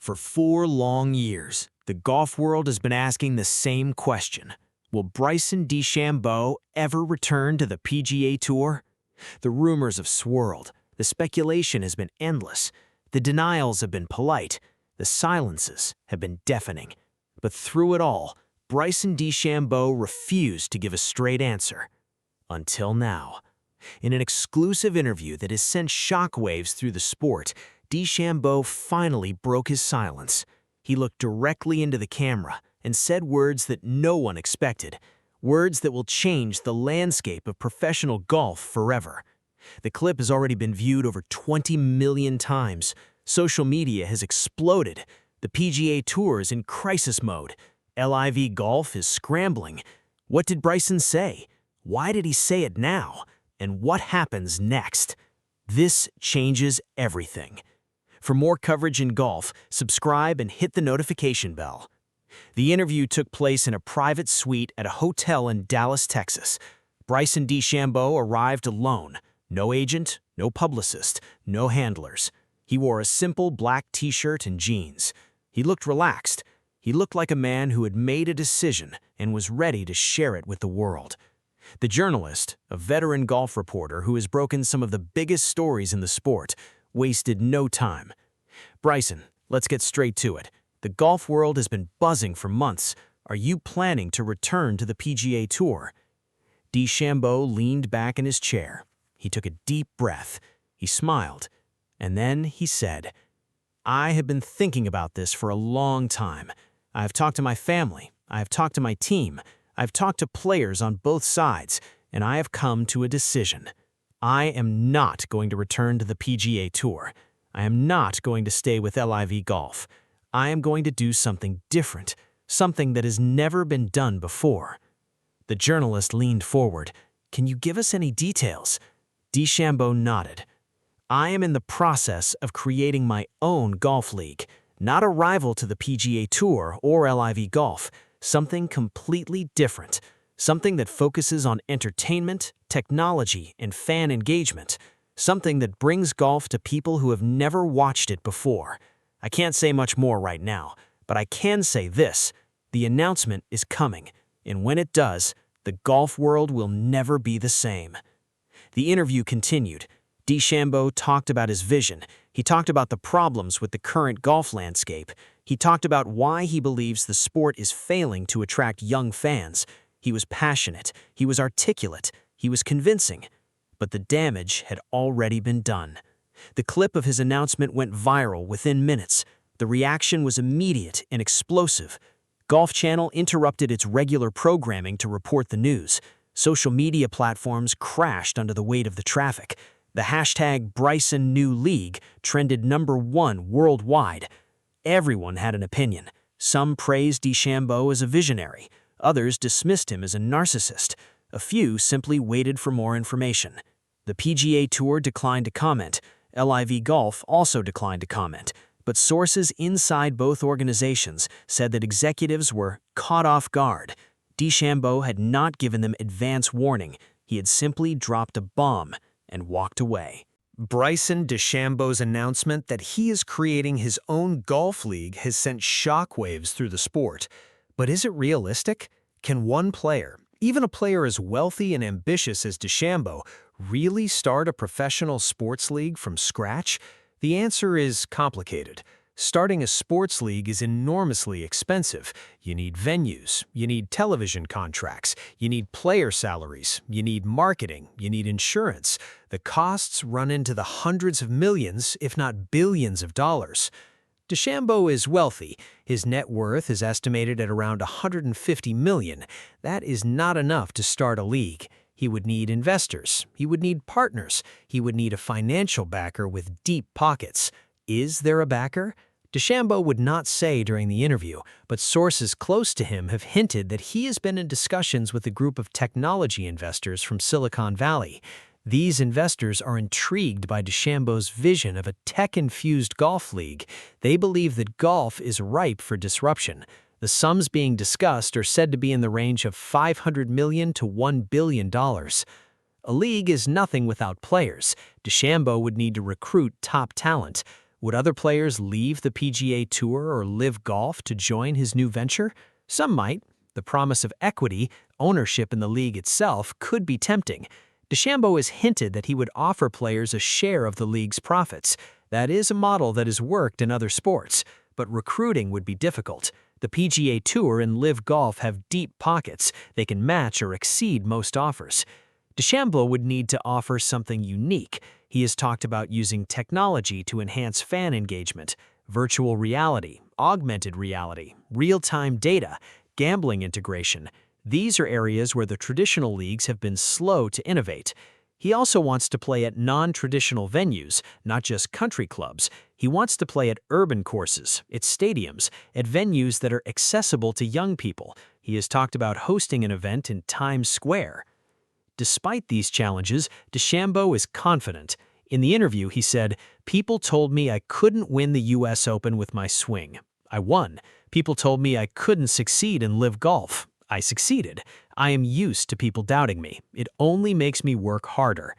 For 4 long years, the golf world has been asking the same question. Will Bryson DeChambeau ever return to the PGA Tour? The rumors have swirled, the speculation has been endless, the denials have been polite, the silences have been deafening. But through it all, Bryson DeChambeau refused to give a straight answer. Until now. In an exclusive interview that has sent shockwaves through the sport, DeChambeau finally broke his silence. He looked directly into the camera and said words that no one expected, words that will change the landscape of professional golf forever. The clip has already been viewed over 20 million times. Social media has exploded. The PGA Tour is in crisis mode. LIV Golf is scrambling. What did Bryson say? Why did he say it now? And what happens next? This changes everything. For more coverage in golf, subscribe and hit the notification bell. The interview took place in a private suite at a hotel in Dallas, Texas. Bryson DeChambeau arrived alone. No agent, no publicist, no handlers. He wore a simple black t-shirt and jeans. He looked relaxed. He looked like a man who had made a decision and was ready to share it with the world. The journalist, a veteran golf reporter who has broken some of the biggest stories in the sport, wasted no time. Bryson, let's get straight to it. The golf world has been buzzing for months. Are you planning to return to the PGA Tour? DeChambeau leaned back in his chair. He took a deep breath. He smiled. And then he said, I have been thinking about this for a long time. I have talked to my family. I have talked to my team. I've talked to players on both sides, and I have come to a decision. I am not going to return to the PGA Tour. I am not going to stay with LIV Golf. I am going to do something different, something that has never been done before. The journalist leaned forward. Can you give us any details? DeChambeau nodded. I am in the process of creating my own golf league, not a rival to the PGA Tour or LIV Golf, something completely different, something that focuses on entertainment, technology, and fan engagement, something that brings golf to people who have never watched it before. I can't say much more right now, but I can say this: the announcement is coming, and when it does, the golf world will never be the same. The interview continued. DeChambeau talked about his vision. He talked about the problems with the current golf landscape. He talked about why he believes the sport is failing to attract young fans. He was passionate. He was articulate. He was convincing. But the damage had already been done. The clip of his announcement went viral within minutes. The reaction was immediate and explosive. Golf Channel interrupted its regular programming to report the news. Social media platforms crashed under the weight of the traffic. The hashtag #BrysonNewLeague trended #1 worldwide. Everyone had an opinion. Some praised DeChambeau as a visionary. Others dismissed him as a narcissist. A few simply waited for more information. The PGA Tour declined to comment. LIV Golf also declined to comment. But sources inside both organizations said that executives were caught off guard. DeChambeau had not given them advance warning. He had simply dropped a bomb and walked away. Bryson DeChambeau's announcement that he is creating his own golf league has sent shockwaves through the sport. But is it realistic? Can one player, even a player as wealthy and ambitious as DeChambeau, really start a professional sports league from scratch? The answer is complicated. Starting a sports league is enormously expensive. You need venues, you need television contracts, you need player salaries, you need marketing, you need insurance. The costs run into the hundreds of millions, if not billions of dollars. DeChambeau is wealthy. His net worth is estimated at around $150 million. That is not enough to start a league. He would need investors. He would need partners. He would need a financial backer with deep pockets. Is there a backer? DeChambeau would not say during the interview, but sources close to him have hinted that he has been in discussions with a group of technology investors from Silicon Valley. These investors are intrigued by DeChambeau's vision of a tech-infused golf league. They believe that golf is ripe for disruption. The sums being discussed are said to be in the range of $500 million to $1 billion. A league is nothing without players. DeChambeau would need to recruit top talent. Would other players leave the PGA Tour or LIV Golf to join his new venture? Some might. The promise of equity, ownership in the league itself, could be tempting. DeChambeau has hinted that he would offer players a share of the league's profits. That is a model that has worked in other sports, but recruiting would be difficult. The PGA Tour and LIV Golf have deep pockets. They can match or exceed most offers. DeChambeau would need to offer something unique. He has talked about using technology to enhance fan engagement, virtual reality, augmented reality, real-time data, gambling integration. These are areas where the traditional leagues have been slow to innovate. He also wants to play at non-traditional venues, not just country clubs. He wants to play at urban courses, at stadiums, at venues that are accessible to young people. He has talked about hosting an event in Times Square. Despite these challenges, DeChambeau is confident. In the interview, he said, "People told me I couldn't win the US Open with my swing. I won. People told me I couldn't succeed in LIV Golf. I succeeded. I am used to people doubting me. It only makes me work harder."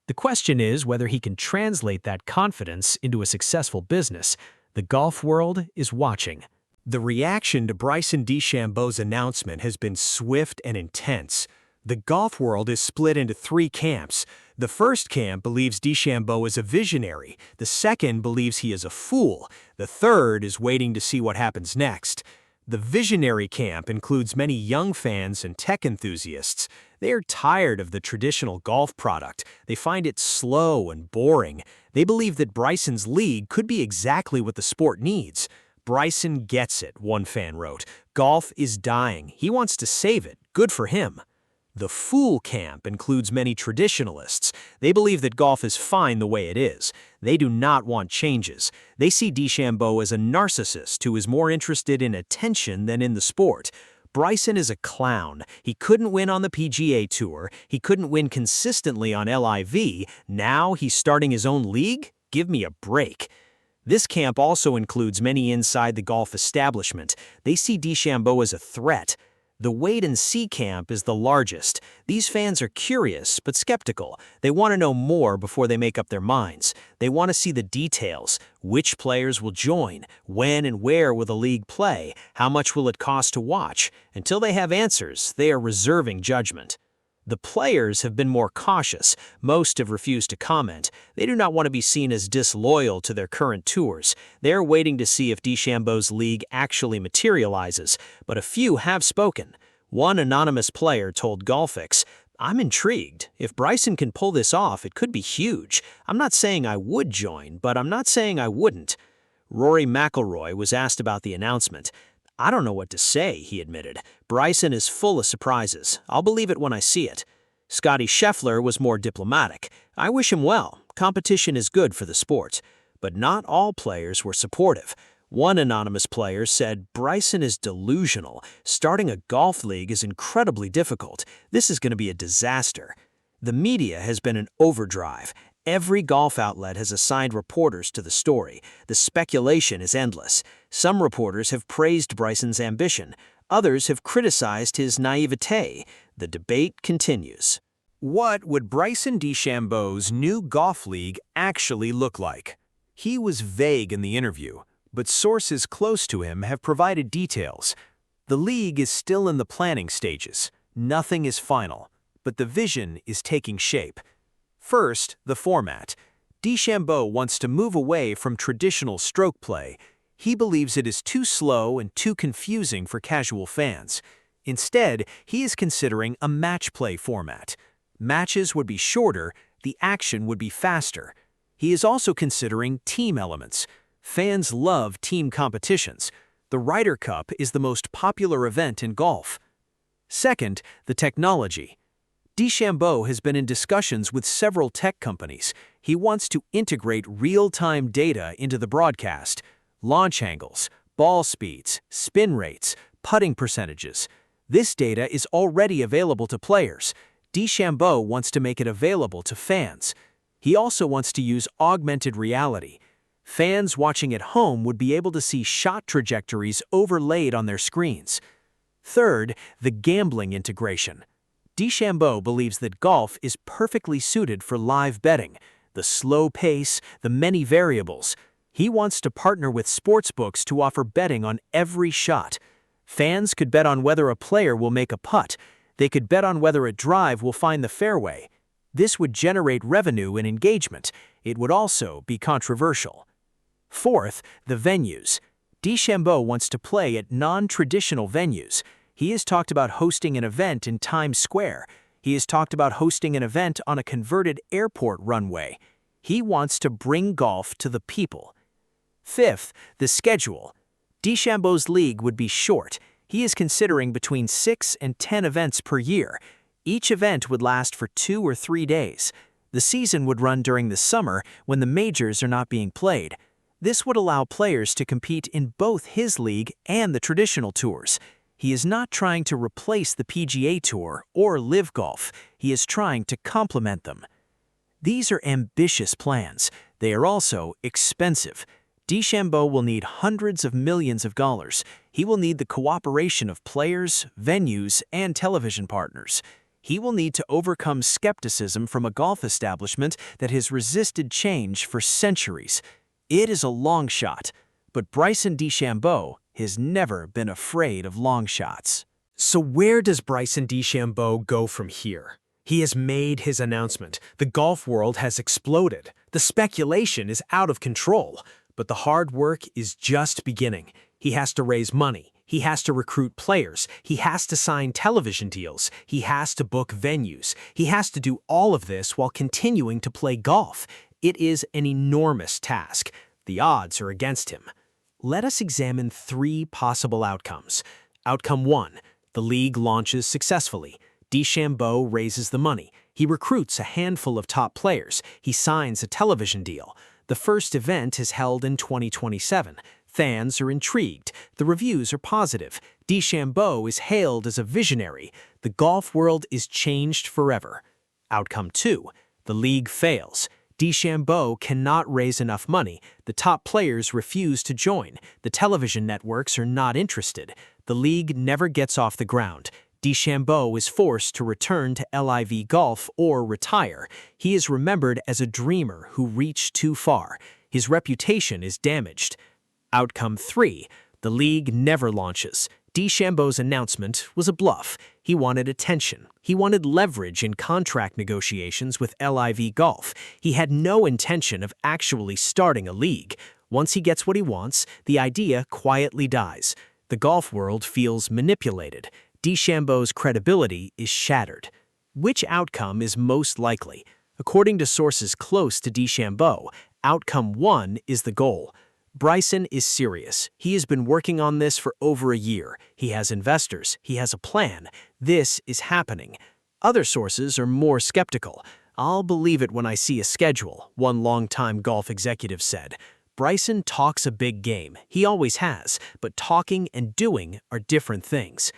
The question is whether he can translate that confidence into a successful business. The golf world is watching. The reaction to Bryson DeChambeau's announcement has been swift and intense. The golf world is split into three camps. The first camp believes DeChambeau is a visionary. The second believes he is a fool. The third is waiting to see what happens next. The visionary camp includes many young fans and tech enthusiasts. They are tired of the traditional golf product. They find it slow and boring. They believe that Bryson's league could be exactly what the sport needs. "Bryson gets it," one fan wrote. "Golf is dying. He wants to save it. Good for him." The fool camp includes many traditionalists. They believe that golf is fine the way it is. They do not want changes. They see DeChambeau as a narcissist who is more interested in attention than in the sport. Bryson is a clown. He couldn't win on the PGA Tour. He couldn't win consistently on LIV. Now he's starting his own league? Give me a break. This camp also includes many inside the golf establishment. They see DeChambeau as a threat. The wait-and-see camp is the largest. These fans are curious but skeptical. They want to know more before they make up their minds. They want to see the details. Which players will join? When and where will the league play? How much will it cost to watch? Until they have answers, they are reserving judgment. The players have been more cautious. Most have refused to comment. They do not want to be seen as disloyal to their current tours. They are waiting to see if DeChambeau's league actually materializes, but a few have spoken. One anonymous player told Golfix, "I'm intrigued. If Bryson can pull this off, it could be huge. I'm not saying I would join, but I'm not saying I wouldn't." Rory McIlroy was asked about the announcement. "I don't know what to say," he admitted. "Bryson is full of surprises. I'll believe it when I see it." Scotty Scheffler was more diplomatic. "I wish him well. Competition is good for the sport." But not all players were supportive. One anonymous player said, "Bryson is delusional. Starting a golf league is incredibly difficult. This is going to be a disaster." The media has been in overdrive. Every golf outlet has assigned reporters to the story. The speculation is endless. Some reporters have praised Bryson's ambition. Others have criticized his naivete. The debate continues. What would Bryson DeChambeau's new golf league actually look like? He was vague in the interview, but sources close to him have provided details. The league is still in the planning stages. Nothing is final, but the vision is taking shape. First, the format. DeChambeau wants to move away from traditional stroke play. He believes it is too slow and too confusing for casual fans. Instead, he is considering a match play format. Matches would be shorter, the action would be faster. He is also considering team elements. Fans love team competitions. The Ryder Cup is the most popular event in golf. Second, the technology. DeChambeau has been in discussions with several tech companies. He wants to integrate real-time data into the broadcast. Launch angles, ball speeds, spin rates, putting percentages. This data is already available to players. DeChambeau wants to make it available to fans. He also wants to use augmented reality. Fans watching at home would be able to see shot trajectories overlaid on their screens. Third, the gambling integration. DeChambeau believes that golf is perfectly suited for live betting. The slow pace, the many variables. He wants to partner with sportsbooks to offer betting on every shot. Fans could bet on whether a player will make a putt. They could bet on whether a drive will find the fairway. This would generate revenue and engagement. It would also be controversial. Fourth, the venues. DeChambeau wants to play at non-traditional venues. He has talked about hosting an event in Times Square. He has talked about hosting an event on a converted airport runway. He wants to bring golf to the people. Fifth, the schedule. DeChambeau's league would be short. He is considering between 6 and 10 events per year. Each event would last for 2 or 3 days. The season would run during the summer when the majors are not being played. This would allow players to compete in both his league and the traditional tours. He is not trying to replace the PGA Tour or LIV Golf. He is trying to complement them. These are ambitious plans. They are also expensive. DeChambeau will need hundreds of millions of dollars. He will need the cooperation of players, venues, and television partners. He will need to overcome skepticism from a golf establishment that has resisted change for centuries. It is a long shot, but Bryson DeChambeau has never been afraid of long shots. So where does Bryson DeChambeau go from here? He has made his announcement. The golf world has exploded. The speculation is out of control. But the hard work is just beginning. He has to raise money. He has to recruit players. He has to sign television deals. He has to book venues. He has to do all of this while continuing to play golf. It is an enormous task. The odds are against him. Let us examine 3 possible outcomes. Outcome 1. The league launches successfully. DeChambeau raises the money. He recruits a handful of top players. He signs a television deal. The first event is held in 2027. Fans are intrigued. The reviews are positive. DeChambeau is hailed as a visionary. The golf world is changed forever. Outcome 2. The league fails. DeChambeau cannot raise enough money. The top players refuse to join. The television networks are not interested. The league never gets off the ground. DeChambeau is forced to return to LIV Golf or retire. He is remembered as a dreamer who reached too far. His reputation is damaged. Outcome 3. The league never launches. DeChambeau's announcement was a bluff. He wanted attention. He wanted leverage in contract negotiations with LIV Golf. He had no intention of actually starting a league. Once he gets what he wants, the idea quietly dies. The golf world feels manipulated. DeChambeau's credibility is shattered. Which outcome is most likely? According to sources close to DeChambeau, outcome 1 is the goal. Bryson is serious. He has been working on this for over a year. He has investors. He has a plan. This is happening. Other sources are more skeptical. "I'll believe it when I see a schedule," one longtime golf executive said. Bryson talks a big game. He always has, but talking and doing are different things.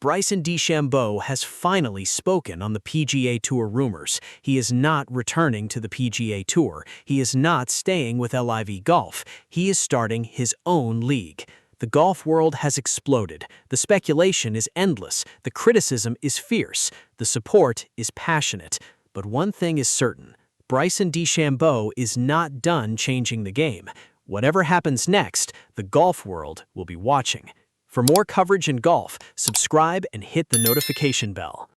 Bryson DeChambeau has finally spoken on the PGA Tour rumors. He is not returning to the PGA Tour. He is not staying with LIV Golf. He is starting his own league. The golf world has exploded. The speculation is endless. The criticism is fierce. The support is passionate. But one thing is certain. Bryson DeChambeau is not done changing the game. Whatever happens next, the golf world will be watching. For more coverage in golf, subscribe and hit the notification bell.